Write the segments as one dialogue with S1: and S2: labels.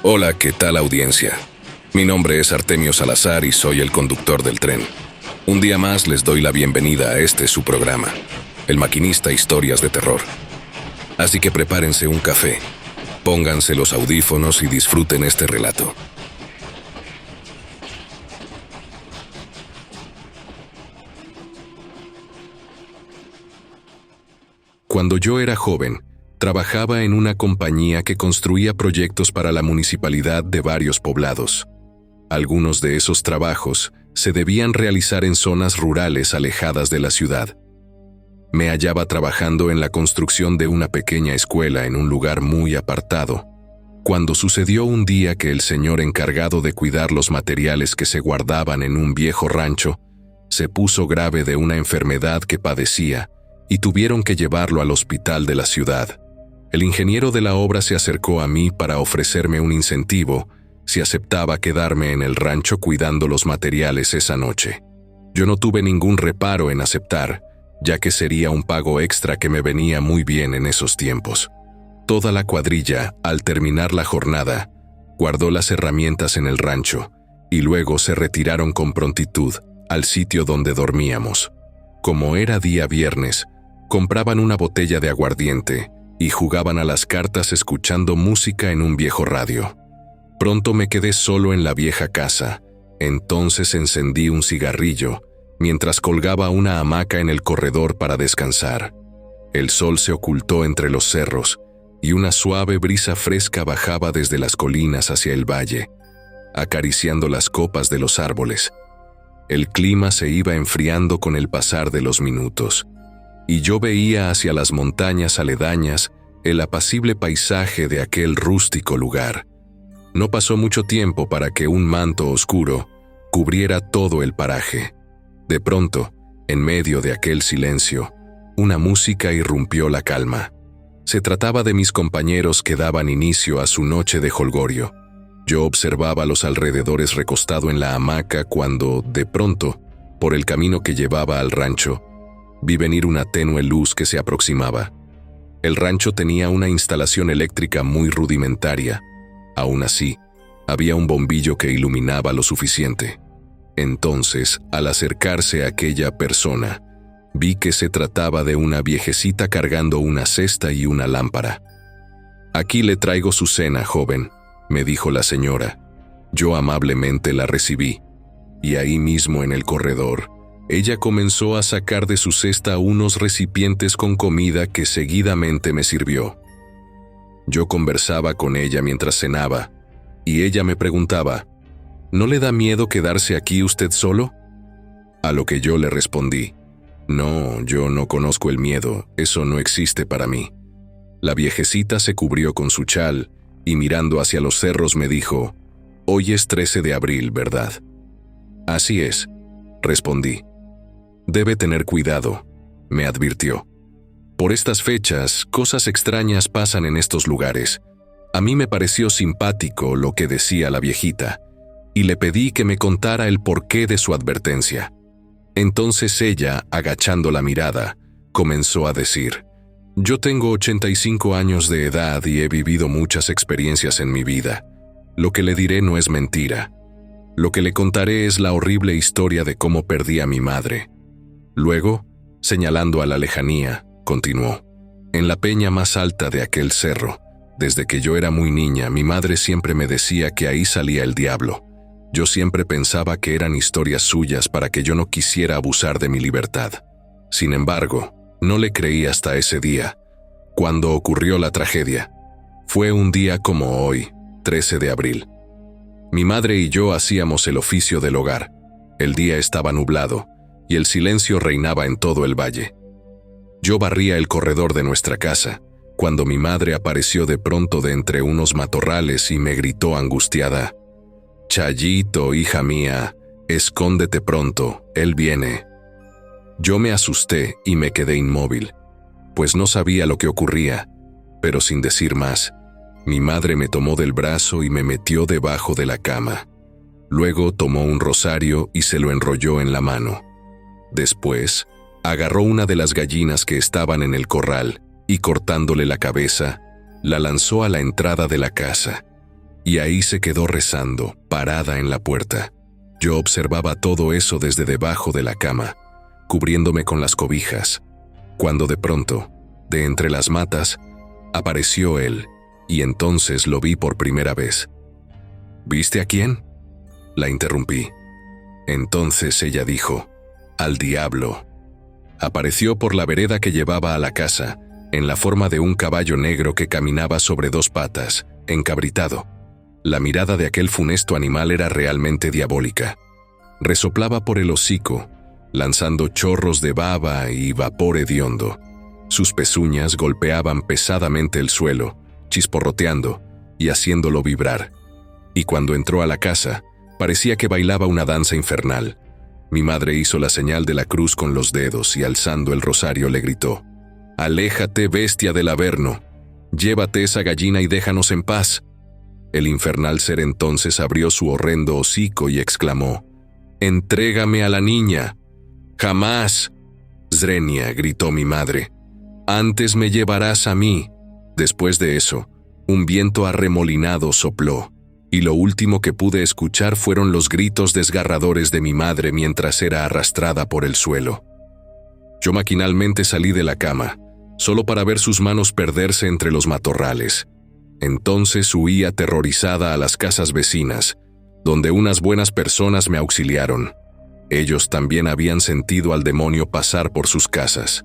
S1: Hola, ¿qué tal audiencia? Mi nombre es Artemio Salazar y soy el conductor del tren. Un día más les doy la bienvenida a este su programa, El Maquinista Historias de Terror. Así que prepárense un café, pónganse los audífonos y disfruten este relato. Cuando yo era joven, trabajaba en una compañía que construía proyectos para la municipalidad de varios poblados. Algunos de esos trabajos se debían realizar en zonas rurales alejadas de la ciudad. Me hallaba trabajando en la construcción de una pequeña escuela en un lugar muy apartado, cuando sucedió un día que el señor encargado de cuidar los materiales que se guardaban en un viejo rancho se puso grave de una enfermedad que padecía y tuvieron que llevarlo al hospital de la ciudad. El ingeniero de la obra se acercó a mí para ofrecerme un incentivo si aceptaba quedarme en el rancho cuidando los materiales esa noche. Yo no tuve ningún reparo en aceptar, ya que sería un pago extra que me venía muy bien en esos tiempos. Toda la cuadrilla, al terminar la jornada, guardó las herramientas en el rancho y luego se retiraron con prontitud al sitio donde dormíamos. Como era día viernes, compraban una botella de aguardiente y jugaban a las cartas escuchando música en un viejo radio. Pronto me quedé solo en la vieja casa, entonces encendí un cigarrillo mientras colgaba una hamaca en el corredor para descansar. El sol se ocultó entre los cerros y una suave brisa fresca bajaba desde las colinas hacia el valle, acariciando las copas de los árboles. El clima se iba enfriando con el pasar de los minutos, y yo veía hacia las montañas aledañas el apacible paisaje de aquel rústico lugar. No pasó mucho tiempo para que un manto oscuro cubriera todo el paraje. De pronto, en medio de aquel silencio, una música irrumpió la calma. Se trataba de mis compañeros que daban inicio a su noche de jolgorio. Yo observaba los alrededores recostado en la hamaca cuando, de pronto, por el camino que llevaba al rancho, vi venir una tenue luz que se aproximaba. El rancho tenía una instalación eléctrica muy rudimentaria. Aún así, había un bombillo que iluminaba lo suficiente. Entonces, al acercarse a aquella persona, vi que se trataba de una viejecita cargando una cesta y una lámpara. «Aquí le traigo su cena, joven», me dijo la señora. Yo amablemente la recibí, y ahí mismo en el corredor, ella comenzó a sacar de su cesta unos recipientes con comida que seguidamente me sirvió. Yo conversaba con ella mientras cenaba, y ella me preguntaba, «¿No le da miedo quedarse aquí usted solo?». A lo que yo le respondí, «No, yo no conozco el miedo, eso no existe para mí». La viejecita se cubrió con su chal, y mirando hacia los cerros me dijo, «Hoy es 13 de abril, ¿verdad?». «Así es», respondí. «Debe tener cuidado», me advirtió. «Por estas fechas, cosas extrañas pasan en estos lugares». A mí me pareció simpático lo que decía la viejita, y le pedí que me contara el porqué de su advertencia. Entonces ella, agachando la mirada, comenzó a decir, «Yo tengo 85 años de edad y he vivido muchas experiencias en mi vida. Lo que le diré no es mentira. Lo que le contaré es la horrible historia de cómo perdí a mi madre». Luego, señalando a la lejanía, continuó, «En la peña más alta de aquel cerro, desde que yo era muy niña, mi madre siempre me decía que ahí salía el diablo. Yo siempre pensaba que eran historias suyas para que yo no quisiera abusar de mi libertad. Sin embargo, no le creí hasta ese día, cuando ocurrió la tragedia. Fue un día como hoy, 13 de abril. Mi madre y yo hacíamos el oficio del hogar. El día estaba nublado, y el silencio reinaba en todo el valle. Yo barría el corredor de nuestra casa, cuando mi madre apareció de pronto de entre unos matorrales y me gritó angustiada, «Chayito, hija mía, escóndete pronto, él viene». Yo me asusté y me quedé inmóvil, pues no sabía lo que ocurría, pero sin decir más, mi madre me tomó del brazo y me metió debajo de la cama. Luego tomó un rosario y se lo enrolló en la mano. Después, agarró una de las gallinas que estaban en el corral y cortándole la cabeza, la lanzó a la entrada de la casa. y ahí se quedó rezando, parada en la puerta. Yo observaba todo eso desde debajo de la cama, cubriéndome con las cobijas, cuando de pronto, de entre las matas, apareció él, y entonces lo vi por primera vez. ¿Viste a quién?, la interrumpí. Entonces ella dijo: al diablo. Apareció por la vereda que llevaba a la casa, en la forma de un caballo negro que caminaba sobre dos patas, encabritado. La mirada de aquel funesto animal era realmente diabólica. Resoplaba por el hocico, lanzando chorros de baba y vapor hediondo. Sus pezuñas golpeaban pesadamente el suelo, chisporroteando y haciéndolo vibrar. Y cuando entró a la casa, parecía que bailaba una danza infernal. Mi madre hizo la señal de la cruz con los dedos y alzando el rosario le gritó: «Aléjate, bestia del Averno. Llévate esa gallina y déjanos en paz». El infernal ser entonces abrió su horrendo hocico y exclamó: «¡Entrégame a la niña!». «¡Jamás!». «Zrenia», gritó mi madre, «antes me llevarás a mí». Después de eso, un viento arremolinado sopló, y lo último que pude escuchar fueron los gritos desgarradores de mi madre mientras era arrastrada por el suelo. Yo maquinalmente salí de la cama, solo para ver sus manos perderse entre los matorrales. Entonces huí aterrorizada a las casas vecinas, donde unas buenas personas me auxiliaron. Ellos también habían sentido al demonio pasar por sus casas.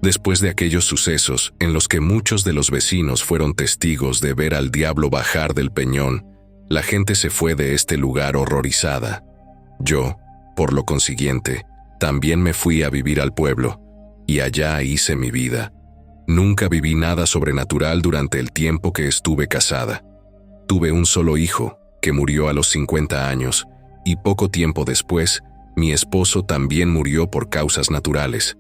S1: Después de aquellos sucesos, en los que muchos de los vecinos fueron testigos de ver al diablo bajar del peñón, la gente se fue de este lugar horrorizada. Yo, por lo consiguiente, también me fui a vivir al pueblo, y allá hice mi vida. Nunca viví nada sobrenatural durante el tiempo que estuve casada. Tuve un solo hijo, que murió a los 50 años, y poco tiempo después, mi esposo también murió por causas naturales.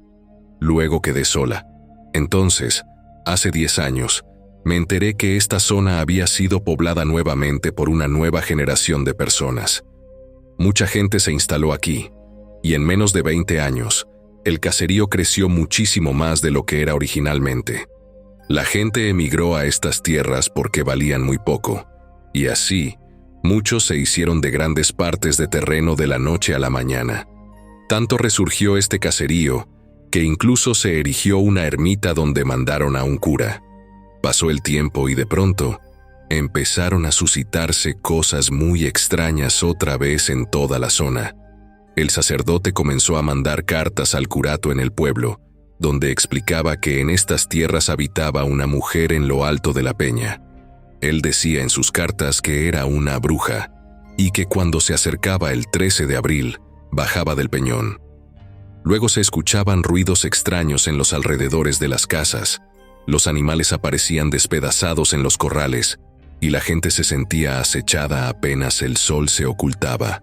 S1: Luego quedé sola. Entonces, hace 10 años, me enteré que esta zona había sido poblada nuevamente por una nueva generación de personas. Mucha gente se instaló aquí, y en menos de 20 años, el caserío creció muchísimo más de lo que era originalmente. La gente emigró a estas tierras porque valían muy poco, y así, muchos se hicieron de grandes partes de terreno de la noche a la mañana. Tanto resurgió este caserío, que incluso se erigió una ermita donde mandaron a un cura. Pasó el tiempo y de pronto, empezaron a suscitarse cosas muy extrañas otra vez en toda la zona. El sacerdote comenzó a mandar cartas al curato en el pueblo, donde explicaba que en estas tierras habitaba una mujer en lo alto de la peña. Él decía en sus cartas que era una bruja, y que cuando se acercaba el 13 de abril, bajaba del peñón. Luego se escuchaban ruidos extraños en los alrededores de las casas, los animales aparecían despedazados en los corrales, y la gente se sentía acechada apenas el sol se ocultaba.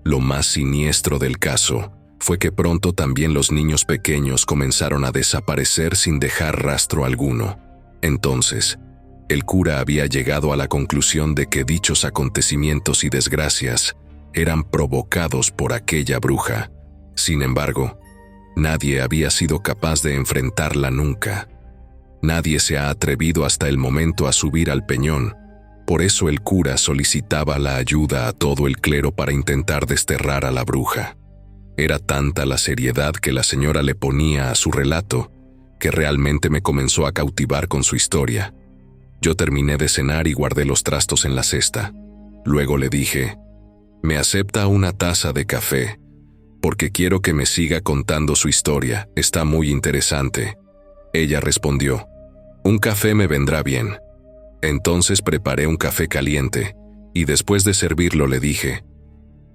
S1: Lo más siniestro del caso fue que pronto también los niños pequeños comenzaron a desaparecer sin dejar rastro alguno. Entonces, el cura había llegado a la conclusión de que dichos acontecimientos y desgracias eran provocados por aquella bruja. Sin embargo, nadie había sido capaz de enfrentarla nunca. Nadie se ha atrevido hasta el momento a subir al peñón. Por eso el cura solicitaba la ayuda a todo el clero para intentar desterrar a la bruja. Era tanta la seriedad que la señora le ponía a su relato, que realmente me comenzó a cautivar con su historia. Yo terminé de cenar y guardé los trastos en la cesta. Luego le dije: «¿Me acepta una taza de café? Porque quiero que me siga contando su historia, está muy interesante». Ella respondió: «Un café me vendrá bien». Entonces preparé un café caliente, y después de servirlo le dije: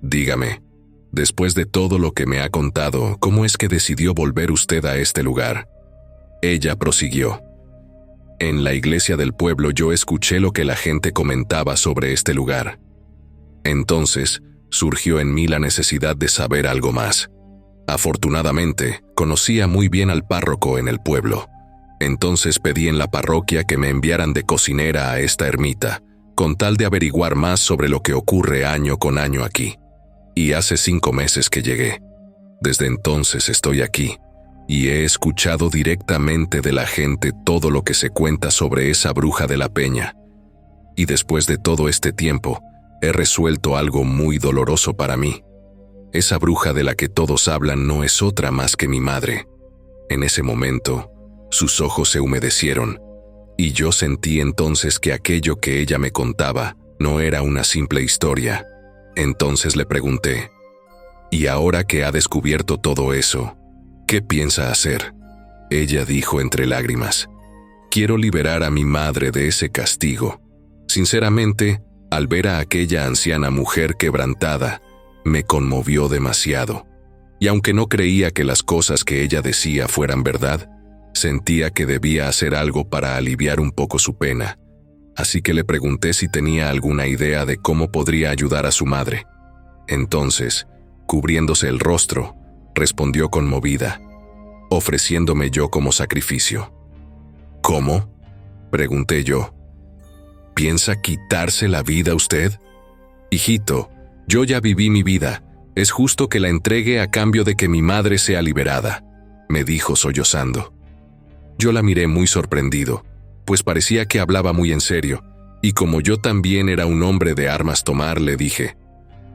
S1: «Dígame, después de todo lo que me ha contado, ¿cómo es que decidió volver usted a este lugar?». Ella prosiguió: «En la iglesia del pueblo yo escuché lo que la gente comentaba sobre este lugar. Entonces, surgió en mí la necesidad de saber algo más. Afortunadamente, conocía muy bien al párroco en el pueblo. Entonces pedí en la parroquia que me enviaran de cocinera a esta ermita, con tal de averiguar más sobre lo que ocurre año con año aquí. Y hace 5 meses que llegué. Desde entonces estoy aquí, y he escuchado directamente de la gente todo lo que se cuenta sobre esa bruja de la peña. y después de todo este tiempo, he resuelto algo muy doloroso para mí. Esa bruja de la que todos hablan no es otra más que mi madre. En ese momento, sus ojos se humedecieron, y yo sentí entonces que aquello que ella me contaba no era una simple historia. Entonces le pregunté, «¿Y ahora que ha descubierto todo eso, qué piensa hacer?» Ella dijo entre lágrimas, «Quiero liberar a mi madre de ese castigo». Sinceramente, al ver a aquella anciana mujer quebrantada, me conmovió demasiado. Y aunque no creía que las cosas que ella decía fueran verdad, sentía que debía hacer algo para aliviar un poco su pena. Así que le pregunté si tenía alguna idea de cómo podría ayudar a su madre. Entonces, cubriéndose el rostro, respondió conmovida, ofreciéndome yo como sacrificio. ¿Cómo?, pregunté yo. ¿Piensa quitarse la vida usted? Hijito, yo ya viví mi vida. Es justo que la entregue a cambio de que mi madre sea liberada, me dijo sollozando. Yo la miré muy sorprendido, pues parecía que hablaba muy en serio, y como yo también era un hombre de armas tomar, le dije,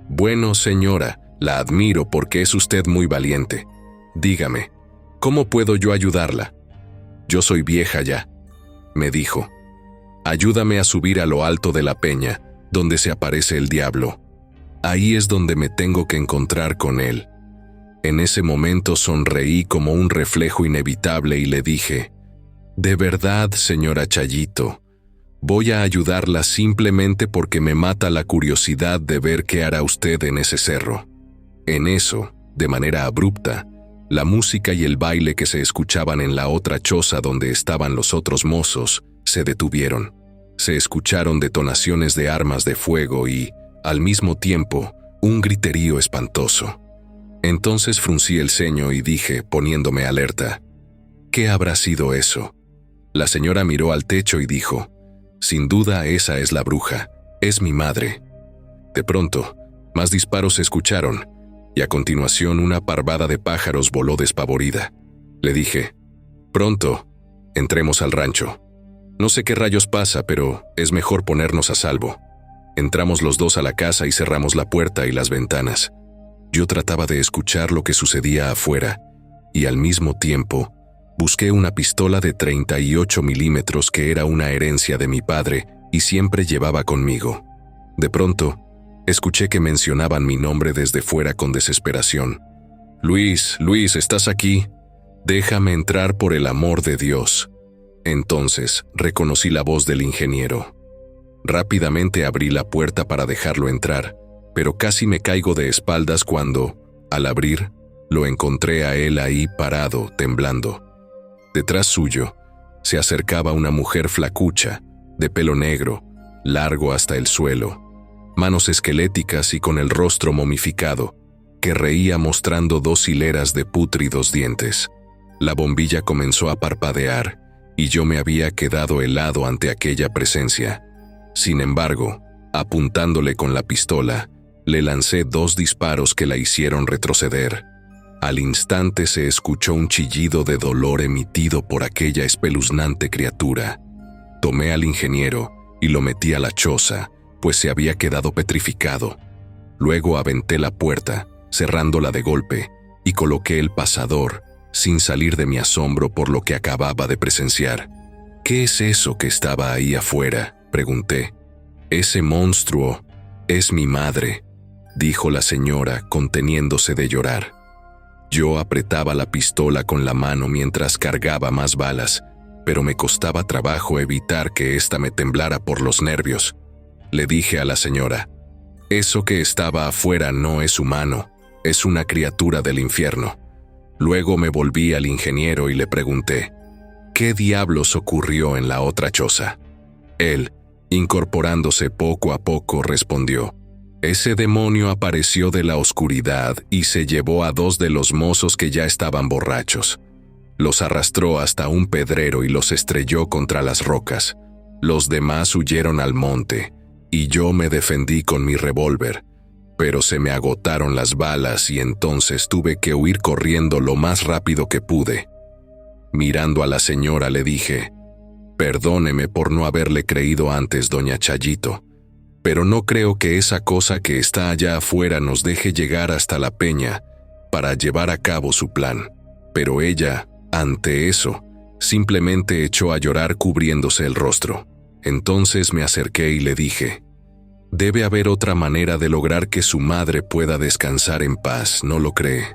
S1: «Bueno, señora, la admiro porque es usted muy valiente. Dígame, ¿cómo puedo yo ayudarla?» «Yo soy vieja ya», me dijo. «Ayúdame a subir a lo alto de la peña, donde se aparece el diablo. Ahí es donde me tengo que encontrar con él». En ese momento sonreí como un reflejo inevitable y le dije, «De verdad, señora Chayito, voy a ayudarla simplemente porque me mata la curiosidad de ver qué hará usted en ese cerro». En eso, de manera abrupta, la música y el baile que se escuchaban en la otra choza donde estaban los otros mozos se detuvieron. Se escucharon detonaciones de armas de fuego y, al mismo tiempo, un griterío espantoso. Entonces fruncí el ceño y dije, poniéndome alerta, «¿Qué habrá sido eso?». La señora miró al techo y dijo, «Sin duda esa es la bruja, es mi madre». De pronto, más disparos se escucharon, y a continuación una parvada de pájaros voló despavorida. Le dije, «Pronto, entremos al rancho. No sé qué rayos pasa, pero es mejor ponernos a salvo». Entramos los dos a la casa y cerramos la puerta y las ventanas. Yo trataba de escuchar lo que sucedía afuera, y al mismo tiempo, busqué una pistola de 38 milímetros que era una herencia de mi padre y siempre llevaba conmigo. De pronto, escuché que mencionaban mi nombre desde fuera con desesperación. «Luis, Luis, ¿estás aquí? Déjame entrar por el amor de Dios». Entonces reconocí la voz del ingeniero. Rápidamente abrí la puerta para dejarlo entrar, pero casi me caigo de espaldas cuando, al abrir, lo encontré a él ahí parado, temblando. Detrás suyo, se acercaba una mujer flacucha, de pelo negro, largo hasta el suelo, manos esqueléticas y con el rostro momificado, que reía mostrando 2 hileras de pútridos dientes. La bombilla comenzó a parpadear, y yo me había quedado helado ante aquella presencia. Sin embargo, apuntándole con la pistola, le lancé 2 disparos que la hicieron retroceder. Al instante se escuchó un chillido de dolor emitido por aquella espeluznante criatura. Tomé al ingeniero y lo metí a la choza, pues se había quedado petrificado. Luego aventé la puerta, cerrándola de golpe, y coloqué el pasador, sin salir de mi asombro por lo que acababa de presenciar. «¿Qué es eso que estaba ahí afuera?», pregunté. «Ese monstruo es mi madre», dijo la señora, conteniéndose de llorar. Yo apretaba la pistola con la mano mientras cargaba más balas, pero me costaba trabajo evitar que ésta me temblara por los nervios. Le dije a la señora, «Eso que estaba afuera no es humano, es una criatura del infierno». Luego me volví al ingeniero y le pregunté, «¿Qué diablos ocurrió en la otra choza?». Él, incorporándose poco a poco, respondió, «Ese demonio apareció de la oscuridad y se llevó a 2 de los mozos que ya estaban borrachos. Los arrastró hasta un pedrero y los estrelló contra las rocas. Los demás huyeron al monte, y yo me defendí con mi revólver, pero se me agotaron las balas y entonces tuve que huir corriendo lo más rápido que pude». Mirando a la señora le dije, Perdóneme por no haberle creído antes, doña Chayito, pero no creo que esa cosa que está allá afuera nos deje llegar hasta la peña para llevar a cabo su plan. Pero ella, ante eso, simplemente echó a llorar cubriéndose el rostro. Entonces me acerqué y le dije: «Debe haber otra manera de lograr que su madre pueda descansar en paz, ¿no lo cree?».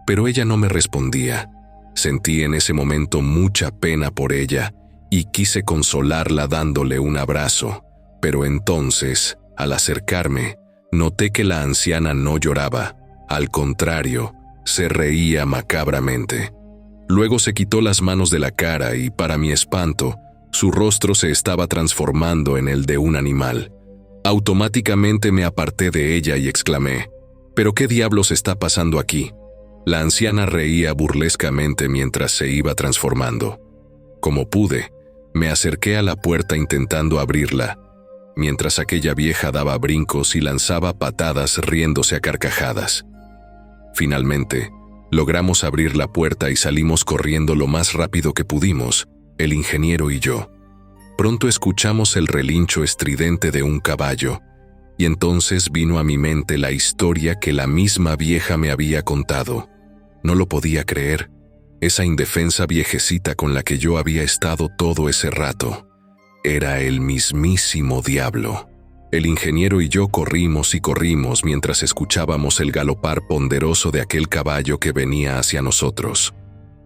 S1: Pero ella no me respondía. Sentí en ese momento mucha pena por ella y quise consolarla dándole un abrazo. Pero entonces, al acercarme, noté que la anciana no lloraba. Al contrario, se reía macabramente. Luego se quitó las manos de la cara y, para mi espanto, su rostro se estaba transformando en el de un animal. Automáticamente me aparté de ella y exclamé: «¿Pero qué diablos está pasando aquí?». La anciana reía burlescamente mientras se iba transformando. Como pude, me acerqué a la puerta intentando abrirla, mientras aquella vieja daba brincos y lanzaba patadas riéndose a carcajadas. Finalmente, logramos abrir la puerta y salimos corriendo lo más rápido que pudimos, el ingeniero y yo. Pronto escuchamos el relincho estridente de un caballo, y entonces vino a mi mente la historia que la misma vieja me había contado. No lo podía creer. Esa indefensa viejecita con la que yo había estado todo ese rato era el mismísimo diablo. El ingeniero y yo corrimos y corrimos mientras escuchábamos el galopar ponderoso de aquel caballo que venía hacia nosotros.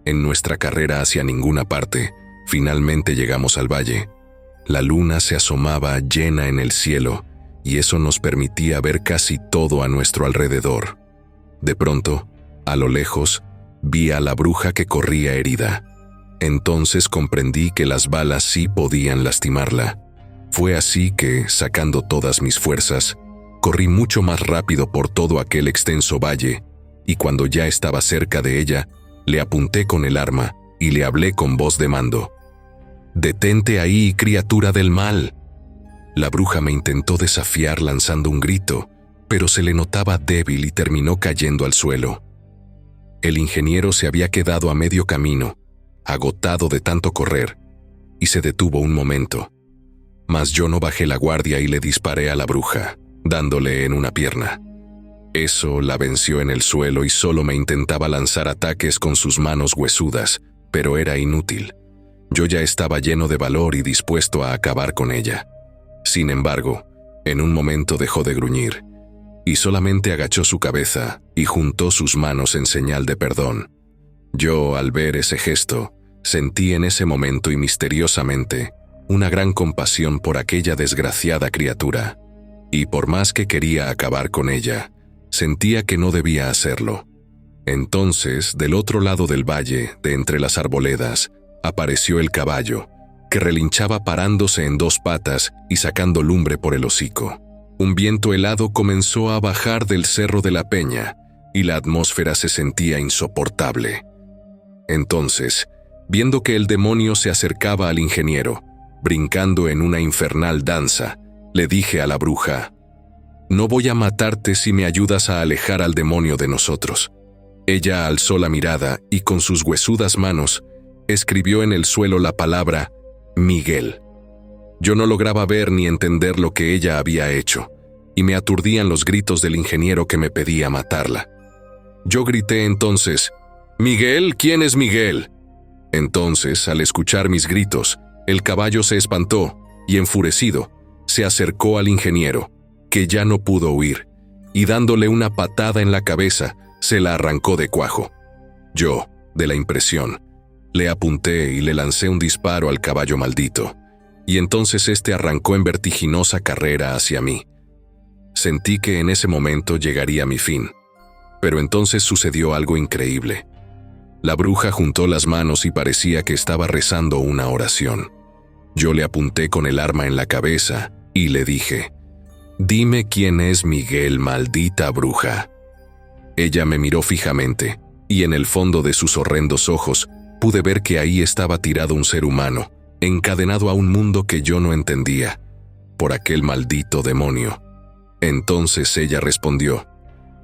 S1: En nuestra carrera hacia ninguna parte, finalmente llegamos al valle. La luna se asomaba llena en el cielo, y eso nos permitía ver casi todo a nuestro alrededor. De pronto, a lo lejos, vi a la bruja que corría herida. Entonces comprendí que las balas sí podían lastimarla. Fue así que, sacando todas mis fuerzas, corrí mucho más rápido por todo aquel extenso valle, y cuando ya estaba cerca de ella, le apunté con el arma y le hablé con voz de mando: «Detente ahí, criatura del mal». La bruja me intentó desafiar lanzando un grito, pero se le notaba débil y terminó cayendo al suelo. El ingeniero se había quedado a medio camino, agotado de tanto correr, y se detuvo un momento. Mas yo no bajé la guardia y le disparé a la bruja, dándole en una pierna. Eso la venció en el suelo y solo me intentaba lanzar ataques con sus manos huesudas, pero era inútil. Yo ya estaba lleno de valor y dispuesto a acabar con ella. Sin embargo, en un momento dejó de gruñir, y solamente agachó su cabeza y juntó sus manos en señal de perdón. Yo, al ver ese gesto, sentí en ese momento y misteriosamente una gran compasión por aquella desgraciada criatura, y por más que quería acabar con ella, sentía que no debía hacerlo. Entonces, del otro lado del valle, de entre las arboledas, apareció el caballo, que relinchaba parándose en dos patas y sacando lumbre por el hocico. Un viento helado comenzó a bajar del cerro de la peña, y la atmósfera se sentía insoportable. Entonces, viendo que el demonio se acercaba al ingeniero, brincando en una infernal danza, le dije a la bruja: «No voy a matarte si me ayudas a alejar al demonio de nosotros». Ella alzó la mirada y con sus huesudas manos escribió en el suelo la palabra Miguel. Yo no lograba ver ni entender lo que ella había hecho, y me aturdían los gritos del ingeniero que me pedía matarla. Yo grité entonces: «Miguel, ¿quién es Miguel?». Entonces, al escuchar mis gritos, el caballo se espantó y, enfurecido, se acercó al ingeniero, que ya no pudo huir, y dándole una patada en la cabeza, se la arrancó de cuajo. Yo, de la impresión, le apunté y le lancé un disparo al caballo maldito, y entonces este arrancó en vertiginosa carrera hacia mí. Sentí que en ese momento llegaría mi fin, pero entonces sucedió algo increíble. La bruja juntó las manos y parecía que estaba rezando una oración. Yo le apunté con el arma en la cabeza y le dije: «Dime quién es Miguel, maldita bruja». Ella me miró fijamente, y en el fondo de sus horrendos ojos pude ver que ahí estaba tirado un ser humano, encadenado a un mundo que yo no entendía, por aquel maldito demonio. Entonces ella respondió: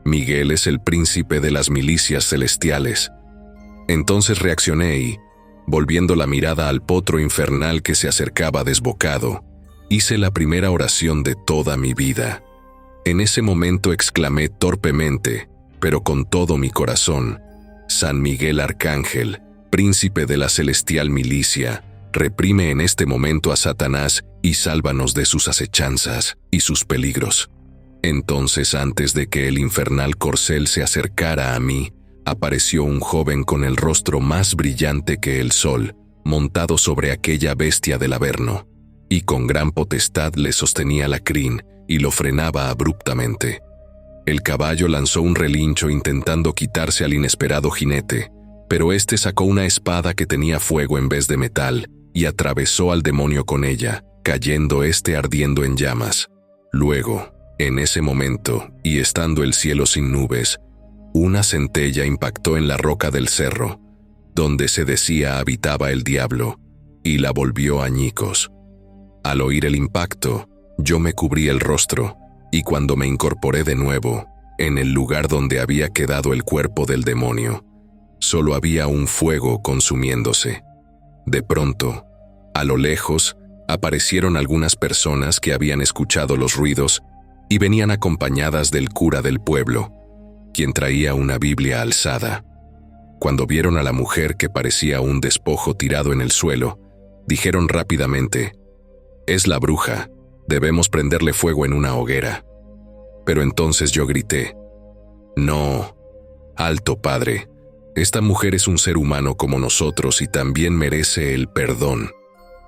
S1: «Miguel es el príncipe de las milicias celestiales». Entonces reaccioné y, Volviendo la mirada al potro infernal que se acercaba desbocado, hice la primera oración de toda mi vida. En ese momento exclamé torpemente, pero con todo mi corazón: San Miguel Arcángel, príncipe de la celestial milicia, reprime en este momento a Satanás y sálvanos de sus acechanzas y sus peligros. Entonces, antes de que el infernal corcel se acercara a mí, apareció un joven con el rostro más brillante que el sol, montado sobre aquella bestia del Averno, y con gran potestad le sostenía la crin y lo frenaba abruptamente. El caballo lanzó un relincho intentando quitarse al inesperado jinete, pero éste sacó una espada que tenía fuego en vez de metal y atravesó al demonio con ella, cayendo éste ardiendo en llamas. Luego, en ese momento, y estando el cielo sin nubes, una centella impactó en la roca del cerro, donde se decía habitaba el diablo, y la volvió añicos. Al oír el impacto, yo me cubrí el rostro, y cuando me incorporé de nuevo, en el lugar donde había quedado el cuerpo del demonio, solo había un fuego consumiéndose. De pronto, a lo lejos, aparecieron algunas personas que habían escuchado los ruidos y venían acompañadas del cura del pueblo, quien traía una Biblia alzada. Cuando vieron a la mujer que parecía un despojo tirado en el suelo, dijeron rápidamente: «Es la bruja, debemos prenderle fuego en una hoguera». Pero entonces yo grité: «No, alto padre, esta mujer es un ser humano como nosotros y también merece el perdón».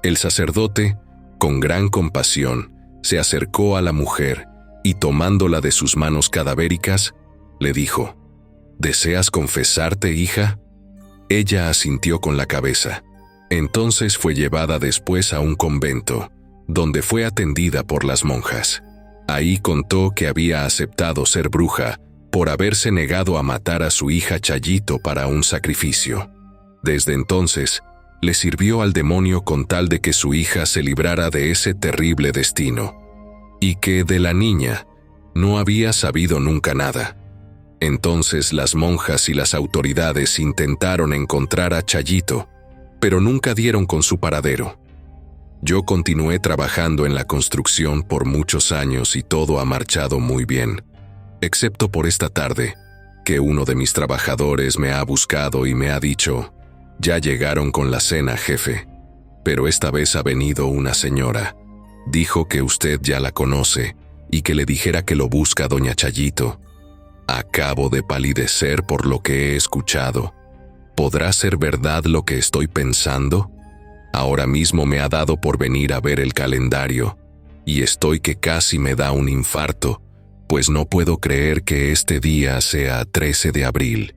S1: El sacerdote, con gran compasión, se acercó a la mujer y tomándola de sus manos cadavéricas, le dijo: «¿Deseas confesarte, hija?». Ella asintió con la cabeza. Entonces fue llevada después a un convento, donde fue atendida por las monjas. Ahí contó que había aceptado ser bruja por haberse negado a matar a su hija Chayito para un sacrificio. Desde entonces, le sirvió al demonio con tal de que su hija se librara de ese terrible destino, y que de la niña no había sabido nunca nada. Entonces las monjas y las autoridades intentaron encontrar a Chayito, pero nunca dieron con su paradero. Yo continué trabajando en la construcción por muchos años y todo ha marchado muy bien, excepto por esta tarde, que uno de mis trabajadores me ha buscado y me ha dicho: «Ya llegaron con la cena, jefe». Pero esta vez ha venido una señora. Dijo que usted ya la conoce y que le dijera que lo busca doña Chayito. Acabo de palidecer por lo que he escuchado. ¿Podrá ser verdad lo que estoy pensando? Ahora mismo me ha dado por venir a ver el calendario, y estoy que casi me da un infarto, pues no puedo creer que este día sea 13 de abril.